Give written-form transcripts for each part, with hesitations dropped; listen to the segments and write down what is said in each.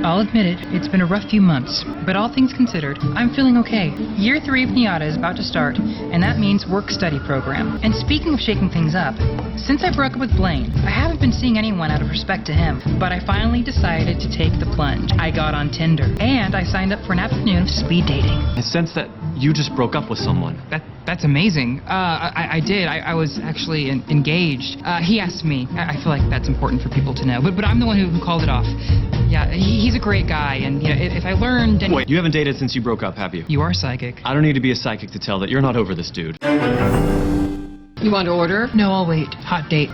I'll admit it, it's been a rough few months, but all things considered, I'm feeling okay. Year 3 of NIATA is about to start, and that means work-study program. And speaking of shaking things up, since I broke up with Blaine, I haven't been seeing anyone out of respect to him, but I finally decided to take the plunge. I got on Tinder, and I signed up for an afternoon of speed dating. I sense that you just broke up with someone. That's amazing. I did. I was actually engaged. He asked me. I feel like that's important for people to know. But I'm the one who called it off. Yeah, he's a great guy, and you know, if I learned... Wait, you haven't dated since you broke up, have you? You are psychic. I don't need to be a psychic to tell that you're not over this dude. You want to order? No, I'll wait. Hot date.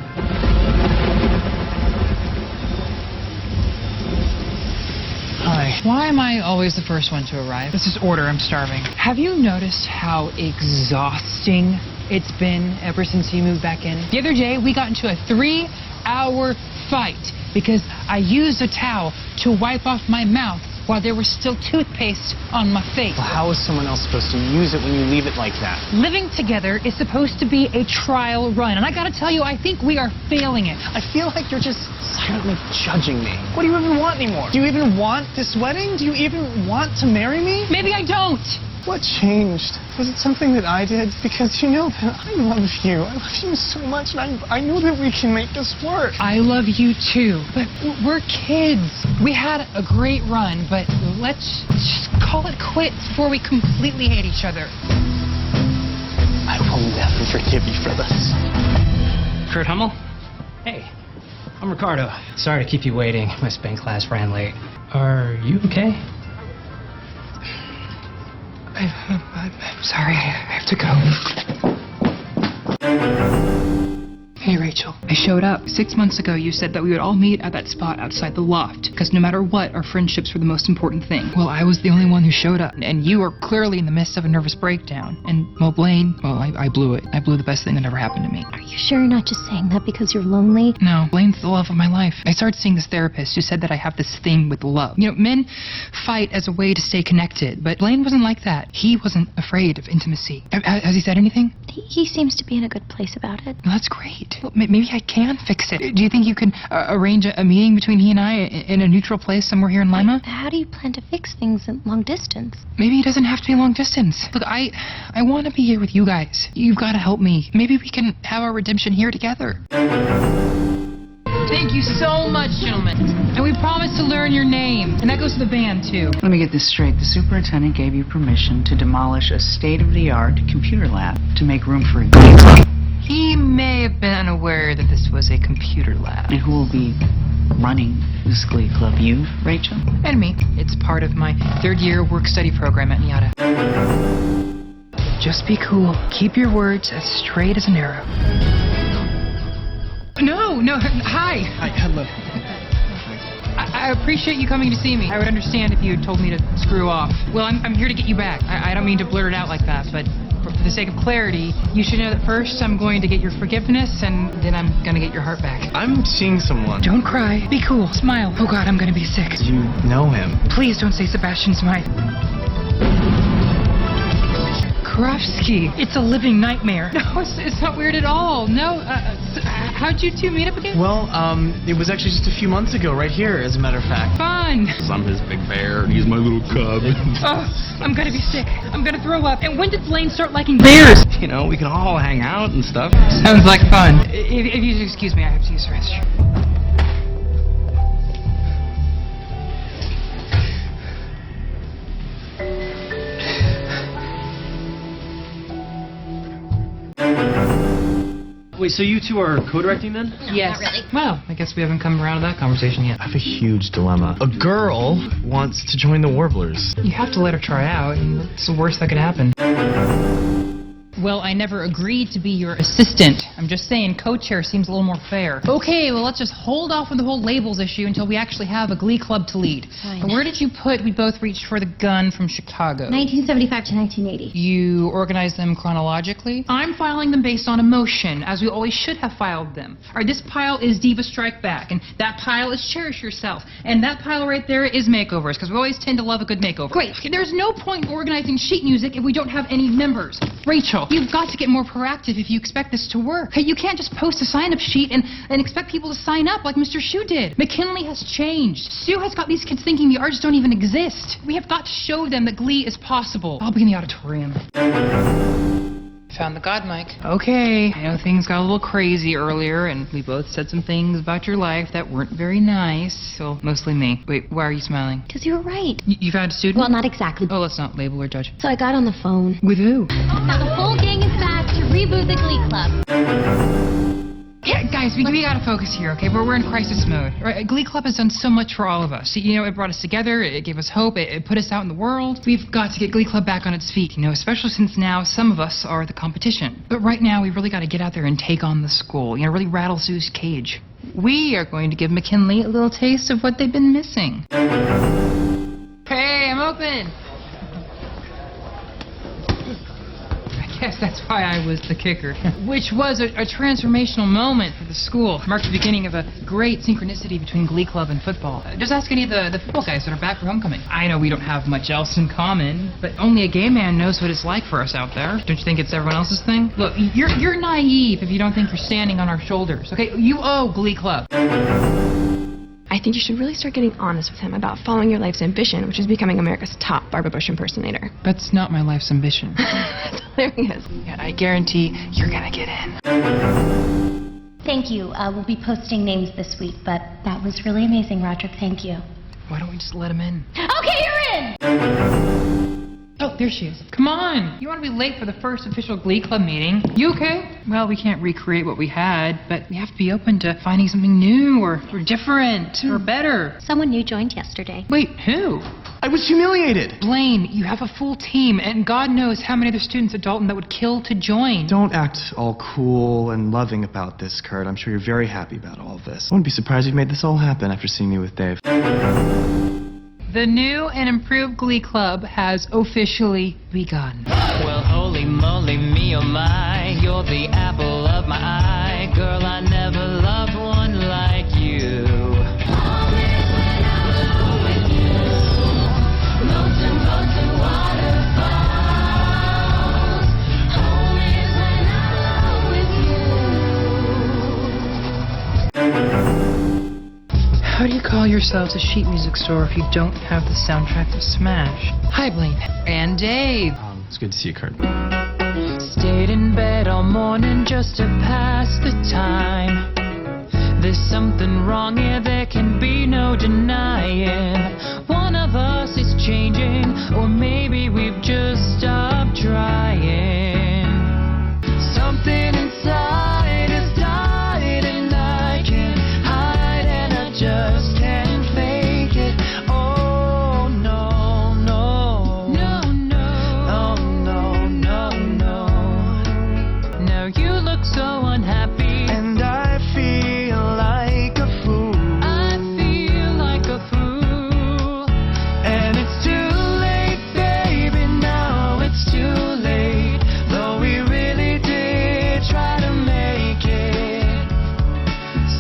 Hi. Why am I always the first one to arrive? This is order. I'm starving. Have you noticed how exhausting it's been ever since you moved back in? The other day, we got into a 3-hour fight because I used a towel to wipe off my mouth while there was still toothpaste on my face. Well, how is someone else supposed to use it when you leave it like that? Living together is supposed to be a trial run, and I gotta tell you, I think we are failing it. I feel like you're just silently judging me. What do you even want anymore? Do you even want this wedding? Do you even want to marry me? Maybe I don't. What changed? Was it something that I did? Because you know that I love you. I love you so much, and I know that we can make this work. I love you too, but we're kids. We had a great run, but let's just call it quits before we completely hate each other. I will never forgive you for this. Kurt Hummel? Hey, I'm Ricardo. Sorry to keep you waiting. My spin class ran late. Are you okay? I'm sorry, I have to go. Hey, Rachel. I showed up. 6 months ago, you said that we would all meet at that spot outside the loft, because no matter what, our friendships were the most important thing. Well, I was the only one who showed up, and you were clearly in the midst of a nervous breakdown. And, well, Blaine, well, I blew it. I blew the best thing that ever happened to me. Are you sure you're not just saying that because you're lonely? No, Blaine's the love of my life. I started seeing this therapist who said that I have this thing with love. You know, men fight as a way to stay connected, but Blaine wasn't like that. He wasn't afraid of intimacy. Has he said anything? He seems to be in a good place about it. Well, that's great. Well, maybe I can fix it. Do you think you could arrange a meeting between he and I in a neutral place somewhere here in Lima? How do you plan to fix things in long distance? Maybe it doesn't have to be long distance. Look, I want to be here with you guys. You've got to help me. Maybe we can have our redemption here together. Thank you so much, gentlemen. And we promise to learn your name. And that goes to the band, too. Let me get this straight. The superintendent gave you permission to demolish a state-of-the-art computer lab to make room for a Glee club. He may have been unaware that this was a computer lab. And who will be running this Glee club? You, Rachel? And me. It's part of my 3rd-year work-study program at NIATA. Just be cool. Keep your words as straight as an arrow. No, hi. Hi, hello. I appreciate you coming to see me. I would understand if you had told me to screw off. Well, I'm here to get you back. I don't mean to blurt it out like that, but for the sake of clarity, you should know that first I'm going to get your forgiveness, and then I'm going to get your heart back. I'm seeing someone. Don't cry. Be cool. Smile. Oh, God, I'm going to be sick. Do you know him? Please don't say Sebastian Smythe. Krofsky. It's a living nightmare. No, it's not weird at all. No, how'd you two meet up again? Well, it was actually just a few months ago, right here, as a matter of fact. Fun. I'm his big bear, and he's my little cub. Oh, I'm gonna be sick. I'm gonna throw up. And when did Blaine start liking bears? You know, we can all hang out and stuff. Sounds like fun. If you excuse me, I have to use the restroom. Wait, so you two are co-directing then? Yes. Not really. Well, I guess we haven't come around to that conversation yet. I have a huge dilemma. A girl wants to join the Warblers. You have to let her try out. It's the worst that could happen. Well, I never agreed to be your assistant. I'm just saying co-chair seems a little more fair. Okay, well, let's just hold off on the whole labels issue until we actually have a Glee club to lead. Fine. Where did you put we both reached for the gun from Chicago? 1975 to 1980. You organized them chronologically? I'm filing them based on emotion, as we always should have filed them. All right, this pile is Diva Strike Back, and that pile is Cherish Yourself, and that pile right there is Makeovers, because we always tend to love a good makeover. Great. Okay, there's no point in organizing sheet music if we don't have any members. Rachel, You've got to get more proactive if you expect this to work. Hey, you can't just post a sign-up sheet and expect people to sign up like Mr. Shu did. McKinley has changed. Sue has got these kids thinking the arts don't even exist. We have got to show them that Glee is possible. I'll be in the auditorium. Found the God mic. Okay, I know things got a little crazy earlier, and we both said some things about your life that weren't very nice. So, mostly me. Wait, why are you smiling? Because you were right. You found a student? Well, not exactly. Oh, let's not label or judge. So I got on the phone. With who? Now the whole gang is back to reboot the Glee Club. Yeah, guys, we gotta focus here, okay? We're in crisis mode. Right? Glee Club has done so much for all of us. You know, it brought us together, it gave us hope, it put us out in the world. We've got to get Glee Club back on its feet, you know, especially since now some of us are the competition. But right now, we really gotta get out there and take on the school, you know, really rattle Sue's cage. We are going to give McKinley a little taste of what they've been missing. Hey, I'm open! Yes, that's why I was the kicker. Which was a transformational moment for the school. Marked the beginning of a great synchronicity between Glee Club and football. Just ask any of the football guys that are back for homecoming. I know we don't have much else in common, but only a gay man knows what it's like for us out there. Don't you think it's everyone else's thing? Look, you're naive if you don't think you're standing on our shoulders, okay? You owe Glee Club. I think you should really start getting honest with him about following your life's ambition, which is becoming America's top Barbara Bush impersonator. That's not my life's ambition. That's hilarious. Yeah, I guarantee you're gonna get in. Thank you. We'll be posting names this week, but that was really amazing, Roderick. Thank you. Why don't we just let him in? Okay, you're in! Oh, there she is. Come on! You want to be late for the first official Glee Club meeting. You okay? Well, we can't recreate what we had, but we have to be open to finding something new or different or better. Someone new joined yesterday. Wait, who? I was humiliated. Blaine, you have a full team, and God knows how many other students at Dalton that would kill to join. Don't act all cool and loving about this, Kurt. I'm sure you're very happy about all of this. I wouldn't be surprised if you made this all happen after seeing me with Dave. The new and improved Glee Club has officially begun. Well, holy moly, me oh my, you're the apple of my eye. Girl, I never loved one like you. Always when I'm with you, mountain, mountain waterfalls. Always when I'm with you. How do you call yourselves a sheet music store if you don't have the soundtrack to Smash? Hi, Blaine. And Dave. It's good to see you, Kurt. Stayed in bed all morning just to pass the time. There's something wrong here, there can be no denying. One of us is changing, or maybe we've just stopped trying. Something inside has died and I can't hide and I just can't fake it. Oh no, no, no, no, oh no, no, no. Now you look so unhappy And I feel like a fool. I feel like a fool. And it's too late, baby, now it's too late. Though we really did try to make it.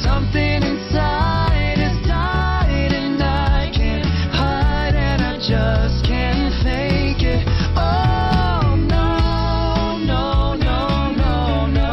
Something inside has died and I can't hide and I just can't fake it. Oh no, no, no, no, no.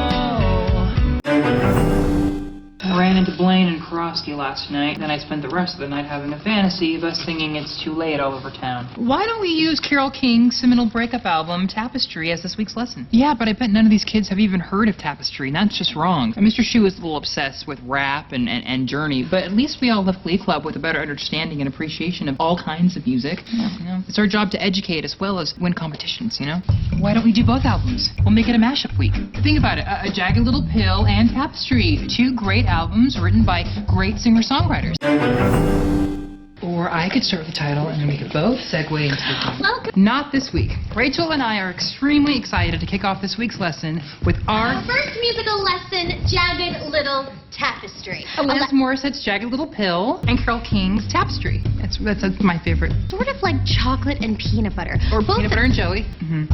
I ran into Blaine and Karofsky last night, then I spent the rest of the night having a fantasy of us singing It's Too Late all over town. Why don't we use Carole King's seminal breakup album, Tapestry, as this week's lesson? Yeah, but I bet none of these kids have even heard of Tapestry, and that's just wrong. Mr. Shu is a little obsessed with rap and Journey, but at least we all left Glee Club with a better understanding and appreciation of all kinds of music. You know, it's our job to educate as well as win competitions, you know? Why don't we do both albums? We'll make it a mashup week. Think about it, a Jagged Little Pill and Tapestry, two great albums written by great singer-songwriters. Or I could start with the title and then we could both segue into the Welcome. Not this week. Rachel and I are extremely excited to kick off this week's lesson with our First musical lesson, Jagged Little Tapestry. Alanis Morissette's Jagged Little Pill, and Carole King's Tapestry. That's my favorite. Sort of like chocolate and peanut butter. Or Both peanut butter and jelly.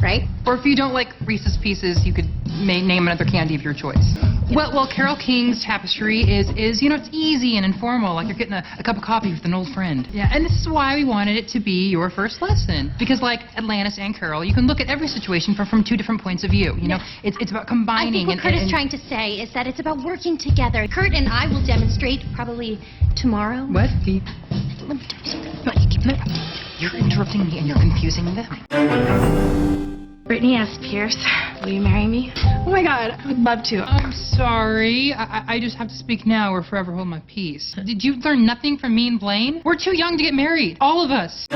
right? Or if you don't like Reese's Pieces, you could name another candy of your choice. Well, Carole King's Tapestry is it's easy and informal, like you're getting a cup of coffee with an old friend. Yeah, and this is why we wanted it to be your first lesson. Because like Atlantis and Carol, you can look at every situation from two different points of view. You know, it's about combining. I think what Kurt is trying to say is that it's about working together. Kurt and I will demonstrate probably tomorrow. What? Let me tell you something. No, you keep You're interrupting me and you're confusing them. Brittany asked Pierce, will you marry me? Oh my god, I would love to. I'm sorry. I just have to speak now or forever hold my peace. Did you learn nothing from me and Blaine? We're too young to get married. All of us.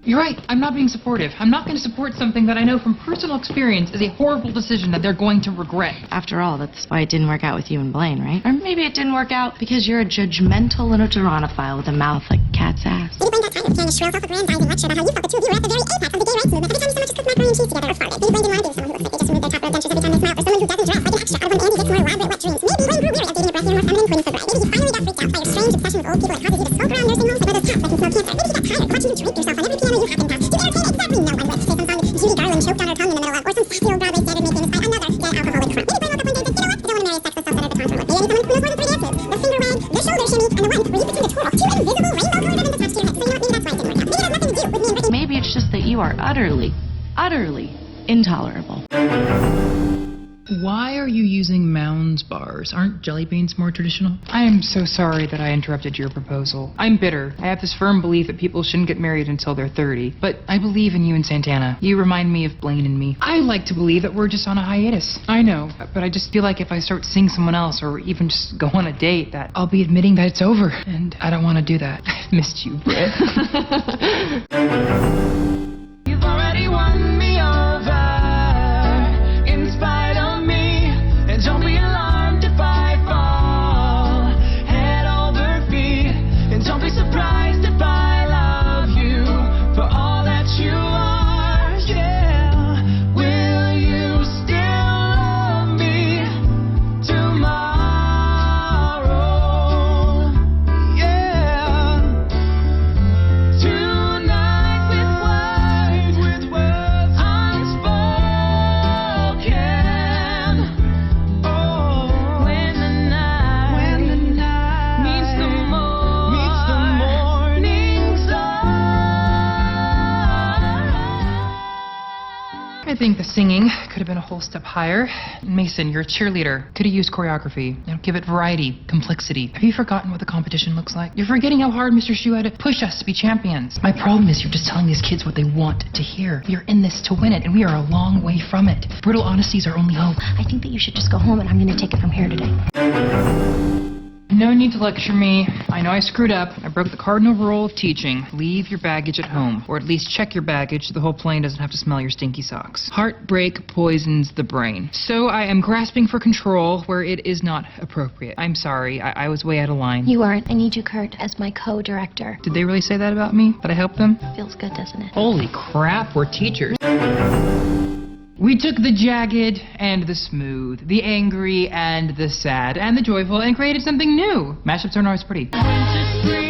You're right. I'm not being supportive. I'm not going to support something that I know from personal experience is a horrible decision that they're going to regret. After all, that's why it didn't work out with you and Blaine, right? Or maybe it didn't work out because you're a judgmental little Tyrannophile with a mouth like a cat's ass. Maybe Blaine got tired of hearing the shrill, self-aggrandizing lecture about how you felt the two of you were at the very apex of the gay rights movement. Every time someone just cooks macaroni and cheese together or farted. Maybe Blaine didn't want to be with someone who looks like they just moved their chocolate adventures every time they smile, or someone who doesn't dress like an extra, other than Andy gets more elaborate wet dreams. Maybe Blaine grew weary of dating a breathier, more feminine queen for bride. Maybe he finally got freaked out by your strange obsession with old people and causes you to skulk around nursing homes to those cats that can smell cancer. Maybe he got tired of watching you drink yourself on every piano you happened past. To entertain exactly no one would say some song that Judy Garland choked on her tongue in the middle of, or some sassy old Broadway standard made famous by another gay alcoholic crump. Maybe Blaine woke up one day and said, you know what? I don't want to marry a sexless, self-centered, deconstruct. Maybe someone who knows more than three dances. The finger wag, the shoulder shimmy, and the one where you pretend to twirl two invisible rainbow-colored ribbons attached to your head. So you know what? Maybe that's why it didn't work out. Maybe it has nothing to do with me and Brittany. Maybe it's just that you are utterly intolerable. Why are you using Mounds bars? Aren't jelly beans more traditional? I am so sorry that I interrupted your proposal. I'm bitter. I have this firm belief that people shouldn't get married until they're 30. But I believe in you and Santana. You remind me of Blaine and me. I like to believe that we're just on a hiatus. I know, but I just feel like if I start seeing someone else or even just go on a date, that I'll be admitting that it's over. And I don't want to do that. I've missed you, Britt. You've already won me over, in spite of me. And don't be alarmed if I fall head over feet. And don't be surprised if I love you for all that you are. Yeah, will you still love me tomorrow? Yeah, tonight with words unspoken. Oh, when the night meets the morning sun. I think the singing could have been a whole step higher. Mason, you're a cheerleader. Could have used choreography. Give it variety, complexity. Have you forgotten what the competition looks like? You're forgetting how hard Mr. Shu had to push us to be champions. My problem is you're just telling these kids what they want to hear. You're in this to win it, and we are a long way from it. Brutal honesty is our only hope. I think that you should just go home and I'm going to take it from here today. No need to lecture me. I know I screwed up. I broke the cardinal rule of teaching. Leave your baggage at home. Or at least check your baggage so the whole plane doesn't have to smell your stinky socks. Heartbreak poisons the brain. So I am grasping for control where it is not appropriate. I'm sorry. I was way out of line. You aren't. I need you, Kurt, as my co-director. Did they really say that about me? That I helped them? Feels good, doesn't it? Holy crap, we're teachers. We took the jagged and the smooth, the angry and the sad, and the joyful, and created something new. Mashups aren't always pretty. Winter, spring,